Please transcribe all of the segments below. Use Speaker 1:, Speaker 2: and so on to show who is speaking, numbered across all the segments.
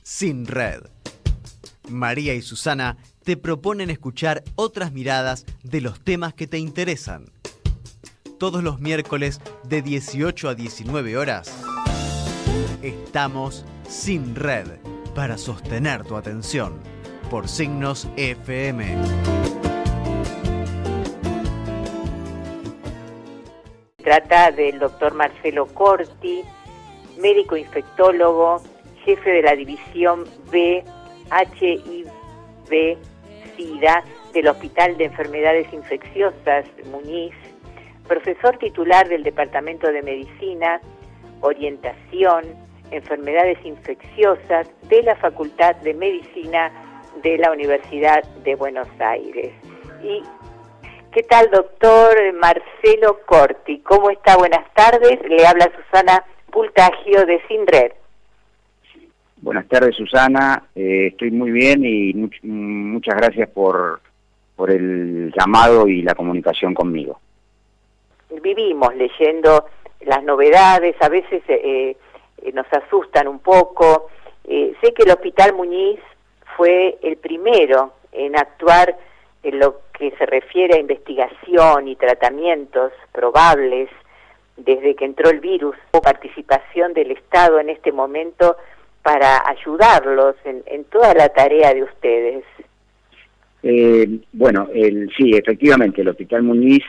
Speaker 1: Sin Red. María y Susana te proponen escuchar otras miradas de los temas que te interesan. Todos los miércoles de 18 a 19 horas. Estamos Sin Red para sostener tu atención por Signos FM.
Speaker 2: Trata del doctor Marcelo Corti, médico infectólogo, jefe de la división B, HIV-SIDA del Hospital de Enfermedades Infecciosas Muñiz, profesor titular del Departamento de Medicina, Orientación, Enfermedades Infecciosas de la Facultad de Medicina de la Universidad de Buenos Aires. Y ¿qué tal, doctor Marcelo Corti? ¿Cómo está? Buenas tardes. Le habla Susana Pultagio de Sin Red.
Speaker 3: Buenas tardes, Susana. Estoy muy bien y muchas gracias por el llamado y la comunicación conmigo.
Speaker 2: Vivimos leyendo las novedades, a veces nos asustan un poco. Sé que el Hospital Muñiz fue el primero en actuar en lo que se refiere a investigación y tratamientos probables desde que entró el virus. Participación del Estado en este momento para ayudarlos en toda la tarea de ustedes.
Speaker 3: Sí, efectivamente, el Hospital Muñiz,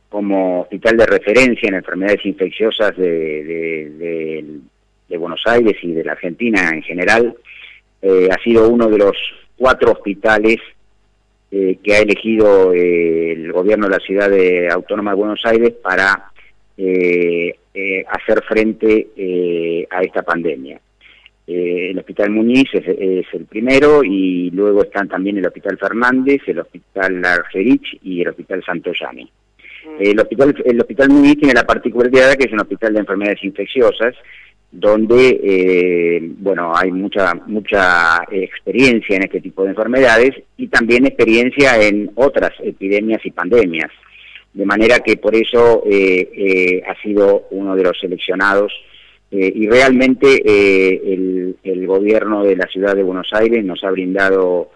Speaker 3: como hospital de referencia en enfermedades infecciosas de Buenos Aires y de la Argentina en general, ha sido uno de los 4 hospitales que ha elegido el gobierno de la ciudad autónoma de Buenos Aires para hacer frente a esta pandemia. El Hospital Muñiz es el primero, y luego están también el Hospital Fernández, el Hospital Argerich y el Hospital Santoyani. El Hospital Muñiz tiene la particularidad que es un hospital de enfermedades infecciosas, donde hay mucha experiencia en este tipo de enfermedades y también experiencia en otras epidemias y pandemias, de manera que por eso ha sido uno de los seleccionados, y realmente el gobierno de la ciudad de Buenos Aires nos ha brindado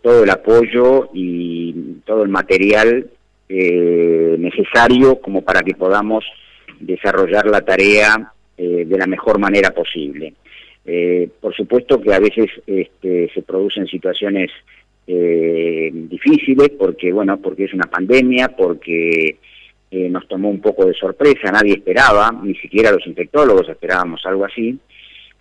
Speaker 3: todo el apoyo y todo el material necesario como para que podamos desarrollar la tarea de la mejor manera posible. Por supuesto que a veces se producen situaciones difíciles porque es una pandemia, porque nos tomó un poco de sorpresa, nadie esperaba, ni siquiera los infectólogos esperábamos algo así.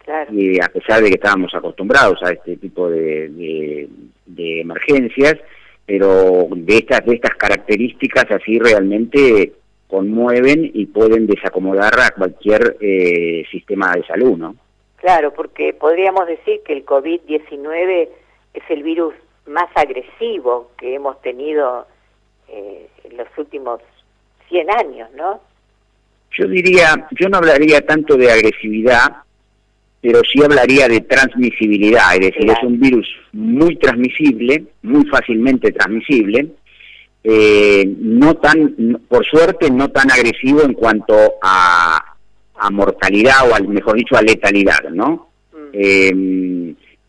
Speaker 3: Claro. Y a pesar de que estábamos acostumbrados a este tipo de emergencias, pero de estas características así realmente conmueven y pueden desacomodar a cualquier sistema de salud, ¿no? Claro, porque podríamos decir que el COVID-19 es el virus más agresivo que hemos tenido en los últimos 100 años, ¿no? Yo no hablaría tanto de agresividad, pero sí hablaría de transmisibilidad, es decir, claro, es un virus muy transmisible, muy fácilmente transmisible, por suerte no tan agresivo en cuanto a mortalidad o mejor dicho a letalidad, ¿no?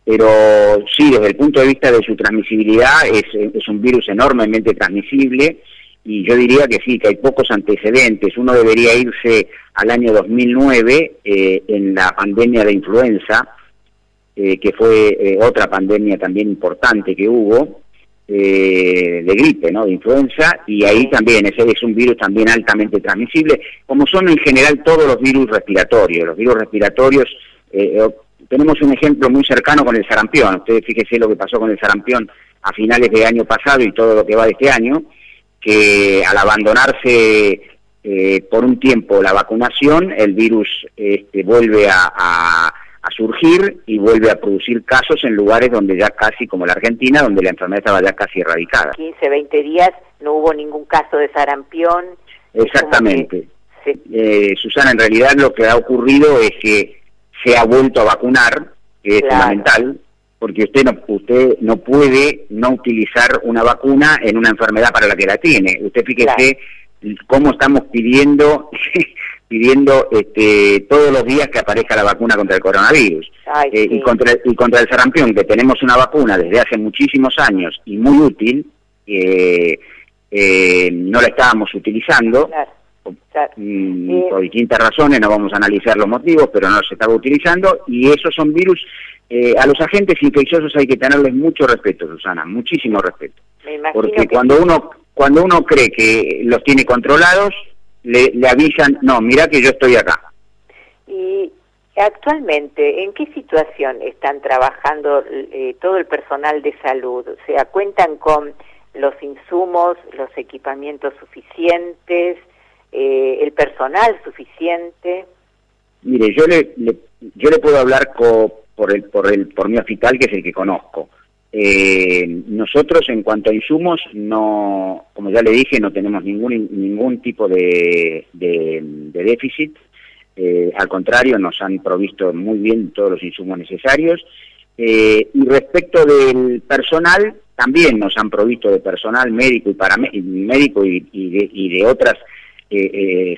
Speaker 3: Pero sí, desde el punto de vista de su transmisibilidad es un virus enormemente transmisible, y yo diría que sí, que hay pocos antecedentes. Uno debería irse al año 2009 en la pandemia de influenza, que fue otra pandemia también importante que hubo, de gripe, ¿no? De influenza, y ahí también ese es un virus también altamente transmisible, como son en general todos los virus respiratorios. Los virus respiratorios, tenemos un ejemplo muy cercano con el sarampión. Ustedes fíjense lo que pasó con el sarampión a finales del año pasado y todo lo que va de este año, que al abandonarse por un tiempo la vacunación, el virus vuelve a surgir y vuelve a producir casos en lugares donde ya casi, como la Argentina, donde la enfermedad estaba ya casi erradicada. 15, 20 días no hubo ningún caso de sarampión. Exactamente. Susana, en realidad lo que ha ocurrido es que se ha vuelto a vacunar, que es fundamental, porque usted no puede no utilizar una vacuna en una enfermedad para la que la tiene. Usted fíjese cómo estamos pidiendo pidiendo todos los días que aparezca la vacuna contra el coronavirus.
Speaker 2: Ay, sí.
Speaker 3: Y contra el sarampión, que tenemos una vacuna desde hace muchísimos años y muy útil, no la estábamos utilizando.
Speaker 2: Claro.
Speaker 3: Por distintas razones, no vamos a analizar los motivos, pero no se estaba utilizando, y esos son virus. A los agentes infecciosos hay que tenerles mucho respeto, Susana, muchísimo respeto.
Speaker 2: Me imagino
Speaker 3: porque
Speaker 2: que
Speaker 3: cuando uno cree que los tiene controlados, le avisan, no, mira que yo estoy acá.
Speaker 2: Y actualmente, ¿en qué situación están trabajando todo el personal de salud? O sea, ¿cuentan con los insumos, los equipamientos suficientes, el personal suficiente?
Speaker 3: Mire, yo le puedo hablar por mi hospital, que es el que conozco. Nosotros, en cuanto a insumos, no, como ya le dije, no tenemos ningún tipo de déficit. Al contrario, nos han provisto muy bien todos los insumos necesarios. Y respecto del personal, también nos han provisto de personal médico y paramédico y de otras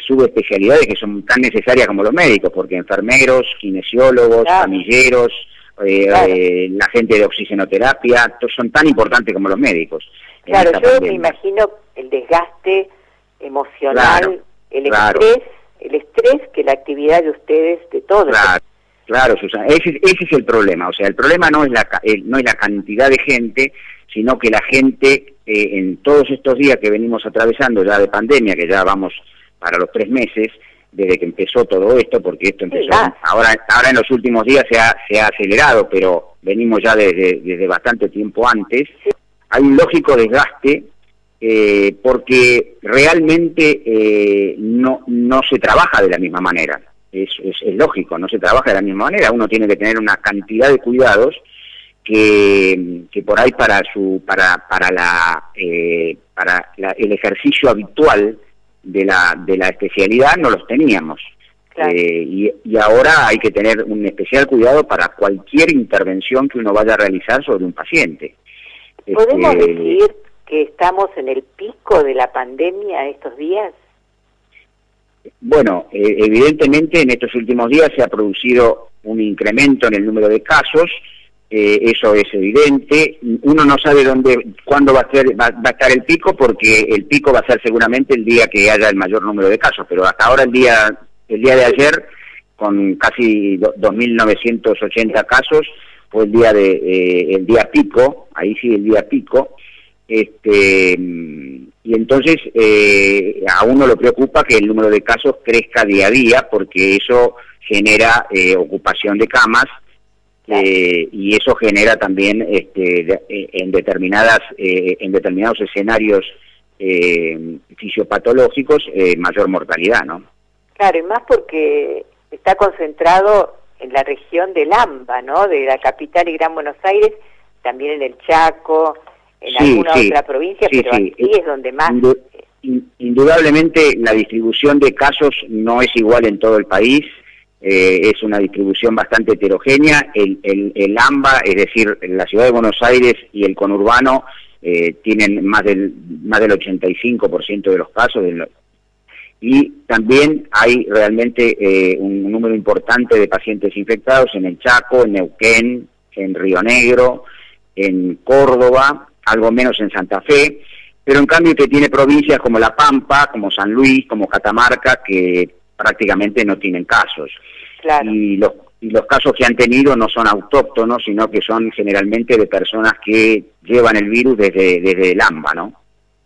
Speaker 3: subespecialidades que son tan necesarias como los médicos, porque enfermeros, kinesiólogos,
Speaker 2: claro,
Speaker 3: camilleros,
Speaker 2: claro,
Speaker 3: la gente de oxigenoterapia, son tan importantes como los médicos.
Speaker 2: Claro, yo me imagino el desgaste emocional,
Speaker 3: claro,
Speaker 2: el
Speaker 3: claro,
Speaker 2: estrés que la actividad de ustedes, de todos.
Speaker 3: Claro, Susana, ese es el problema. O sea, el problema no es la cantidad de gente, sino que la gente, en todos estos días que venimos atravesando ya de pandemia, que ya vamos para los 3 meses, desde que empezó todo esto, porque esto empezó, ahora en los últimos días se ha acelerado, pero venimos ya desde bastante tiempo antes. Hay un lógico desgaste, porque realmente no se trabaja de la misma manera. Es lógico, no se trabaja de la misma manera. Uno tiene que tener una cantidad de cuidados que por ahí para el ejercicio habitual de la especialidad no los teníamos. Claro. Y ahora hay que tener un especial cuidado para cualquier intervención que uno vaya a realizar sobre un paciente.
Speaker 2: ¿Podemos decir que estamos en el pico de la pandemia estos días?
Speaker 3: Bueno, evidentemente en estos últimos días se ha producido un incremento en el número de casos, eso es evidente. Uno no sabe cuándo va a estar el pico, porque el pico va a ser seguramente el día que haya el mayor número de casos, pero hasta ahora el día de ayer, con casi 2.980 casos, fue el día pico, ahí sí el día pico. Y entonces a uno le preocupa que el número de casos crezca día a día, porque eso genera ocupación de camas, y eso genera también en determinados escenarios fisiopatológicos mayor mortalidad, ¿no?
Speaker 2: Claro, y más porque está concentrado en la región del AMBA, ¿no? De la capital y Gran Buenos Aires, también en el Chaco, en alguna otra provincia, pero aquí es donde más...
Speaker 3: Indudablemente la distribución de casos no es igual en todo el país, es una distribución bastante heterogénea. El AMBA, es decir, la ciudad de Buenos Aires y el conurbano, tienen más del 85% de los casos, y también hay realmente un número importante de pacientes infectados en el Chaco, en Neuquén, en Río Negro, en Córdoba, algo menos en Santa Fe, pero en cambio que tiene provincias como La Pampa, como San Luis, como Catamarca, que prácticamente no tienen casos.
Speaker 2: Claro.
Speaker 3: Y los casos que han tenido no son autóctonos, sino que son generalmente de personas que llevan el virus desde el AMBA, ¿no?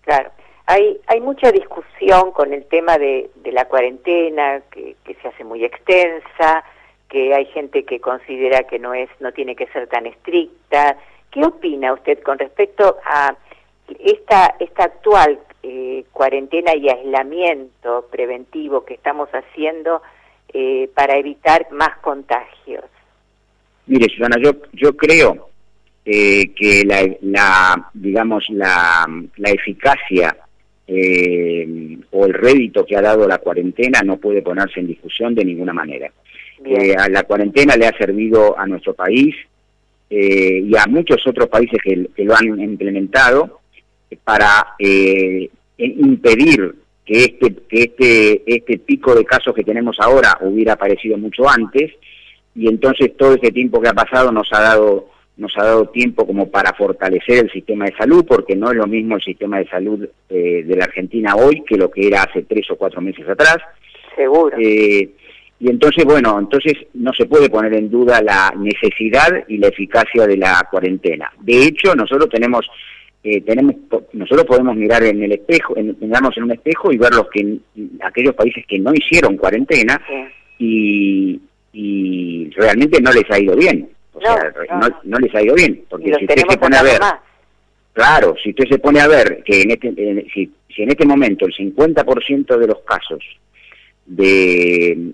Speaker 3: Claro.
Speaker 2: Hay mucha discusión con el tema de la cuarentena, que se hace muy extensa, que hay gente que considera que no tiene que ser tan estricta. ¿Qué opina usted con respecto a esta actual cuarentena y aislamiento preventivo que estamos haciendo para evitar más contagios?
Speaker 3: Mire, Susana, yo creo que la eficacia o el rédito que ha dado la cuarentena no puede ponerse en discusión de ninguna manera. A la cuarentena le ha servido a nuestro país y a muchos otros países que lo han implementado para impedir que este pico de casos que tenemos ahora hubiera aparecido mucho antes, y entonces todo ese tiempo que ha pasado nos ha dado tiempo como para fortalecer el sistema de salud, porque no es lo mismo el sistema de salud de la Argentina hoy que lo que era hace 3 o 4 meses atrás.
Speaker 2: Seguro.
Speaker 3: Y entonces, bueno, no se puede poner en duda la necesidad y la eficacia de la cuarentena. De hecho, nosotros nosotros podemos mirar en el espejo, mirarnos en un espejo y ver aquellos países que no hicieron cuarentena,
Speaker 2: sí.
Speaker 3: y realmente no les ha ido bien. No les ha ido bien, porque si usted se pone a ver, claro, si usted se pone a ver que si en este momento el 50% de los casos de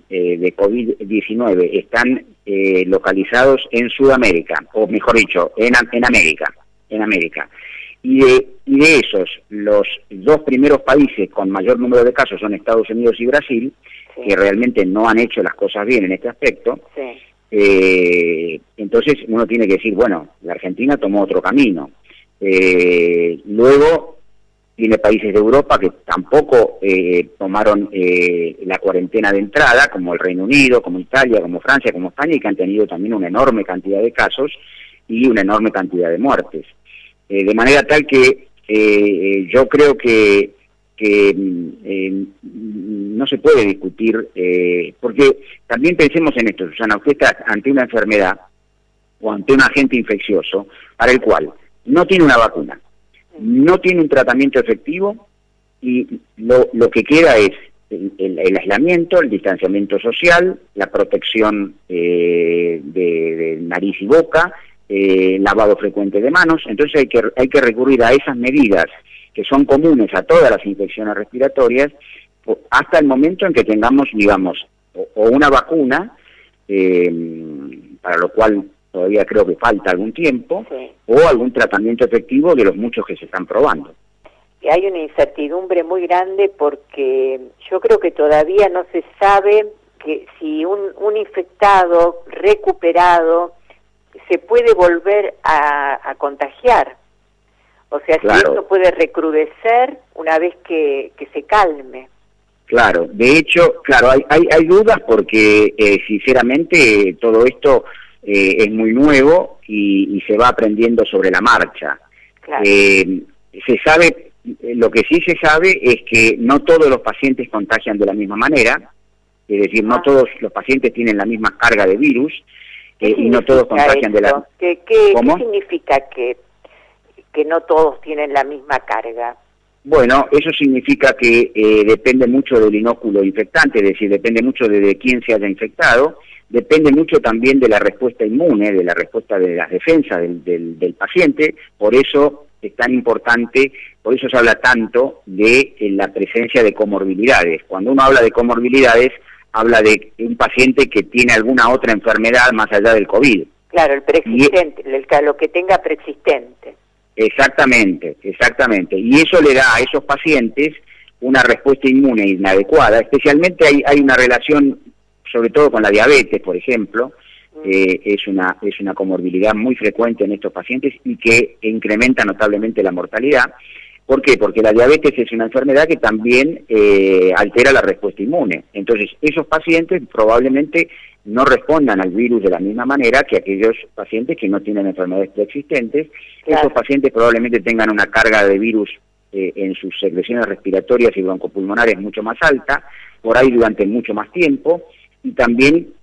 Speaker 3: COVID-19 están localizados en Sudamérica, o mejor dicho, en América, y de esos, los 2 primeros países con mayor número de casos son Estados Unidos y Brasil, sí, que realmente no han hecho las cosas bien en este aspecto. Sí. Entonces uno tiene que decir, bueno, la Argentina tomó otro camino. Luego tiene países de Europa que tampoco tomaron la cuarentena de entrada, como el Reino Unido, como Italia, como Francia, como España, y que han tenido también una enorme cantidad de casos y una enorme cantidad de muertes. De manera tal que yo creo que no se puede discutir, porque también pensemos en esto, Susana, usted está ante una enfermedad o ante un agente infeccioso para el cual no tiene una vacuna, no tiene un tratamiento efectivo, y lo que queda es el aislamiento, el distanciamiento social, la protección de nariz y boca, lavado frecuente de manos. Entonces hay que recurrir a esas medidas que son comunes a todas las infecciones respiratorias, hasta el momento en que tengamos, digamos, o una vacuna, para lo cual todavía creo que falta algún tiempo, sí, o algún tratamiento efectivo de los muchos que se están probando.
Speaker 2: Hay una incertidumbre muy grande porque yo creo que todavía no se sabe que si un infectado recuperado se puede volver a contagiar. O sea, claro, si esto puede recrudecer una vez que se calme.
Speaker 3: Claro, de hecho, claro, hay dudas porque sinceramente todo esto es muy nuevo y se va aprendiendo sobre la marcha. Claro. Se sabe, lo que sí se sabe es que no todos los pacientes contagian de la misma manera, es decir, no todos los pacientes tienen la misma carga de virus, y no todos contagian de la...
Speaker 2: ¿Qué significa que no todos tienen la misma carga?
Speaker 3: Bueno, eso significa que depende mucho del inóculo infectante, es decir, depende mucho de quién se haya infectado, depende mucho también de la respuesta inmune, de la respuesta de las defensas del paciente. Por eso es tan importante, por eso se habla tanto de la presencia de comorbilidades. Cuando uno habla de comorbilidades, habla de un paciente que tiene alguna otra enfermedad más allá del COVID.
Speaker 2: Claro, el preexistente, lo que tenga preexistente.
Speaker 3: Exactamente. Y eso le da a esos pacientes una respuesta inmune inadecuada. Especialmente hay una relación, sobre todo con la diabetes, por ejemplo, es una comorbilidad muy frecuente en estos pacientes y que incrementa notablemente la mortalidad. ¿Por qué? Porque la diabetes es una enfermedad que también altera la respuesta inmune. Entonces, esos pacientes probablemente no respondan al virus de la misma manera que aquellos pacientes que no tienen enfermedades preexistentes. Claro. Esos pacientes probablemente tengan una carga de virus en sus secreciones respiratorias y broncopulmonares mucho más alta, por ahí durante mucho más tiempo, y también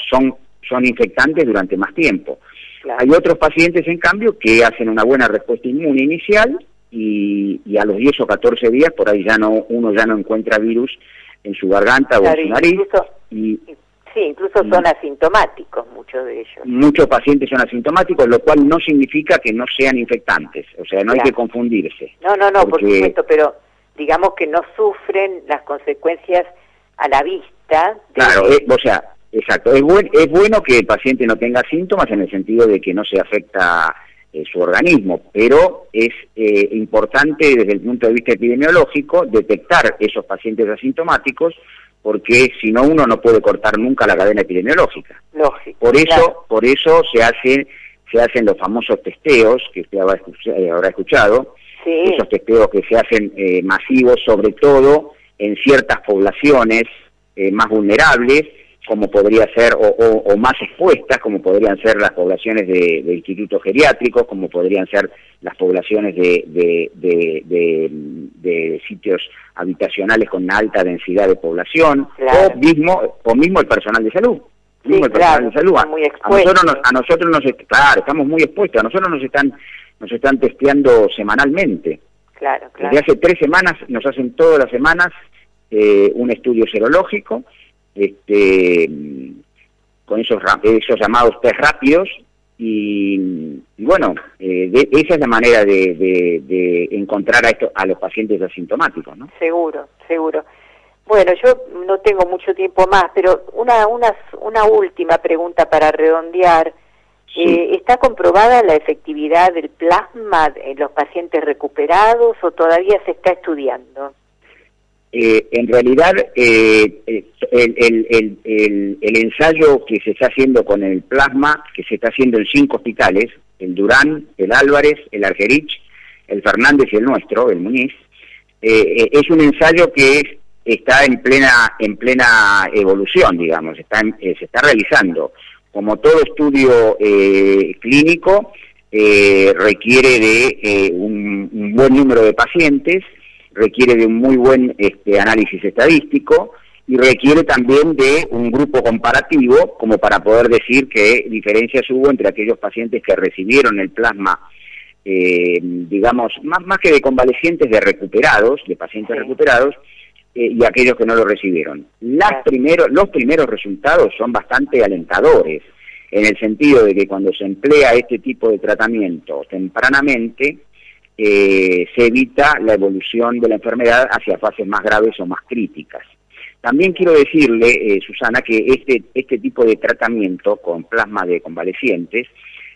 Speaker 3: son infectantes durante más tiempo. Claro. Hay otros pacientes, en cambio, que hacen una buena respuesta inmune inicial, y a los 10 o 14 días por ahí uno ya no encuentra virus en su garganta, claro, o en su nariz.
Speaker 2: Incluso son asintomáticos muchos de ellos.
Speaker 3: Muchos pacientes son asintomáticos, lo cual no significa que no sean infectantes, o sea, no, claro, hay que confundirse.
Speaker 2: No, porque, por supuesto, pero digamos que no sufren las consecuencias a la vista.
Speaker 3: Claro, o sea, exacto, es bueno que el paciente no tenga síntomas en el sentido de que no se afecta su organismo, pero es importante desde el punto de vista epidemiológico detectar esos pacientes asintomáticos, porque si no uno no puede cortar nunca la cadena epidemiológica.
Speaker 2: Lógico.
Speaker 3: Por eso se hacen los famosos testeos que usted habrá escuchado, esos testeos que se hacen masivos, sobre todo en ciertas poblaciones más vulnerables, como podría ser, o más expuestas, como podrían ser las poblaciones de institutos geriátricos, como podrían ser las poblaciones de sitios habitacionales con una alta densidad de población,
Speaker 2: claro.
Speaker 3: o mismo el personal de salud.
Speaker 2: Sí, claro, muy expuestos.
Speaker 3: A nosotros claro, estamos muy expuestos, a nosotros nos están testeando semanalmente.
Speaker 2: Claro.
Speaker 3: Desde hace 3 semanas, nos hacen todas las semanas un estudio serológico, con esos llamados test rápidos, y bueno, esa es la manera de encontrar a los pacientes asintomáticos, ¿no?
Speaker 2: Seguro. Bueno, yo no tengo mucho tiempo más, pero una última pregunta para redondear.
Speaker 3: Sí.
Speaker 2: ¿Está comprobada la efectividad del plasma en los pacientes recuperados o todavía se está estudiando?
Speaker 3: En realidad, el ensayo que se está haciendo con el plasma, que se está haciendo en 5 hospitales, el Durán, el Álvarez, el Argerich, el Fernández y el nuestro, el Muñiz, es un ensayo que está en plena evolución, digamos, se está realizando. Como todo estudio clínico, requiere de un buen número de pacientes, requiere de un muy buen análisis estadístico y requiere también de un grupo comparativo como para poder decir qué diferencias hubo entre aquellos pacientes que recibieron el plasma, digamos, más que de convalecientes, de recuperados, de pacientes recuperados, y aquellos que no lo recibieron. Los primeros resultados son bastante alentadores, en el sentido de que cuando se emplea este tipo de tratamiento tempranamente, se evita la evolución de la enfermedad hacia fases más graves o más críticas. También quiero decirle, Susana, que este tipo de tratamiento con plasma de convalecientes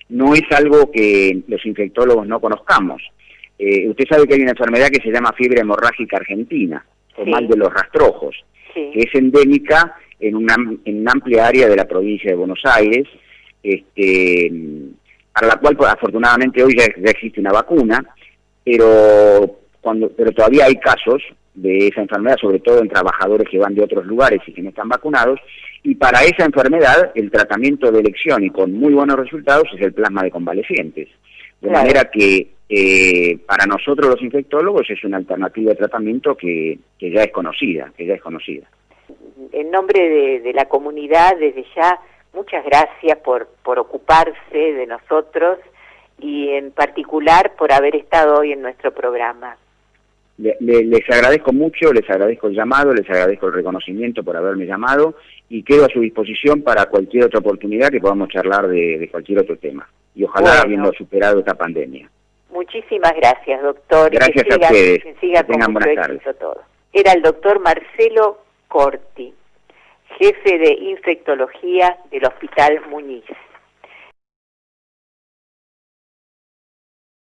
Speaker 3: no es algo que los infectólogos no conozcamos. Usted sabe que hay una enfermedad que se llama fiebre hemorrágica argentina, o mal de los rastrojos, que es endémica en una amplia área de la provincia de Buenos Aires, para la cual afortunadamente hoy ya existe una vacuna, pero todavía hay casos de esa enfermedad, sobre todo en trabajadores que van de otros lugares y que no están vacunados, y para esa enfermedad el tratamiento de elección y con muy buenos resultados es el plasma de convalecientes. De manera que para nosotros los infectólogos es una alternativa de tratamiento que ya es conocida,
Speaker 2: En nombre de la comunidad, desde ya, muchas gracias por ocuparse de nosotros y en particular por haber estado hoy en nuestro programa.
Speaker 3: Les agradezco mucho, les agradezco el llamado, les agradezco el reconocimiento por haberme llamado y quedo a su disposición para cualquier otra oportunidad que podamos charlar de cualquier otro tema. Y ojalá habiendo superado esta pandemia.
Speaker 2: Muchísimas gracias, doctor.
Speaker 3: Gracias a ustedes.
Speaker 2: Que siga
Speaker 3: que tengan buenas tardes.
Speaker 2: Todo. Era el doctor Marcelo Corti, jefe de infectología del Hospital Muñiz.